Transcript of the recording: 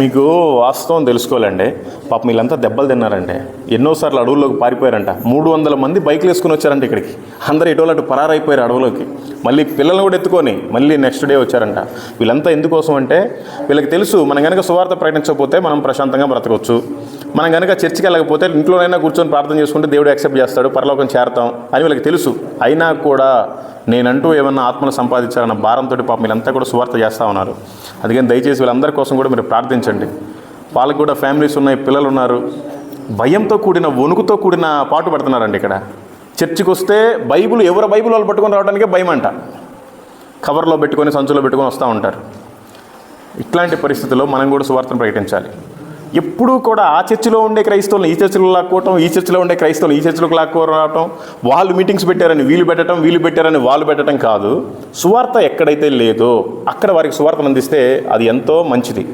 మీకు వాస్తవం తెలుసుకోవాలండి. పాపం వీళ్ళంతా దెబ్బలు తిన్నారండి. ఎన్నోసార్లు అడవుల్లోకి పారిపోయారంట. 300 మంది బైక్లు వేసుకుని వచ్చారంట ఇక్కడికి. అందరూ ఇటోలటు పరారైపోయారు అడవులోకి. మళ్ళీ పిల్లల్ని కూడా ఎత్తుకొని మళ్ళీ నెక్స్ట్ డే వచ్చారంట. వీళ్ళంతా ఎందుకోసం అంటే వీళ్ళకి తెలుసు, మనం కనుక సువార్త ప్రకటించకపోతే మనం ప్రశాంతంగా బ్రతకవచ్చు, మనం కనుక చర్చికి వెళ్ళకపోతే ఇంట్లోనైనా కూర్చొని ప్రార్థన చేసుకుంటే దేవుడు యాక్సెప్ట్ చేస్తాడు, పరలోకం చేరతాం అని వీళ్ళకి తెలుసు. అయినా కూడా నేనంటూ ఏమన్నా ఆత్మను సంపాదించాలన్న భారంతో పాపం వీళ్ళంతా కూడా సువార్త చేస్తూ ఉన్నారు. అందుకని దయచేసి వీళ్ళందరి కోసం కూడా మీరు ప్రార్థించండి. వాళ్ళకి కూడా ఫ్యామిలీస్ ఉన్నాయి, పిల్లలు ఉన్నారు. భయంతో కూడిన, వణుకుతో కూడిన పాటు పడుతున్నారండి. ఇక్కడ చర్చికి వస్తే ఎవరి బైబిల్ వాళ్ళు పట్టుకొని రావడానికే భయం అంట. కవర్లో పెట్టుకొని, సంచులో పెట్టుకొని వస్తూ ఉంటారు. ఇట్లాంటి పరిస్థితుల్లో మనం కూడా సువార్తను ప్రకటించాలి. ఎప్పుడూ కూడా ఆ చర్చిలో ఉండే క్రైస్తవులను ఈ చర్చిలో లాక్కోవటం, ఈ చర్చిలో ఉండే క్రైస్తవులు ఈ చర్చిలోకి లాక్కోవటం, వాళ్ళు మీటింగ్స్ పెట్టారని వీళ్ళు పెట్టడం, వీళ్ళు పెట్టారని వాళ్ళు పెట్టడం కాదు. సువార్త ఎక్కడైతే లేదో అక్కడ వారికి సువార్తను అందిస్తే అది ఎంతో మంచిది.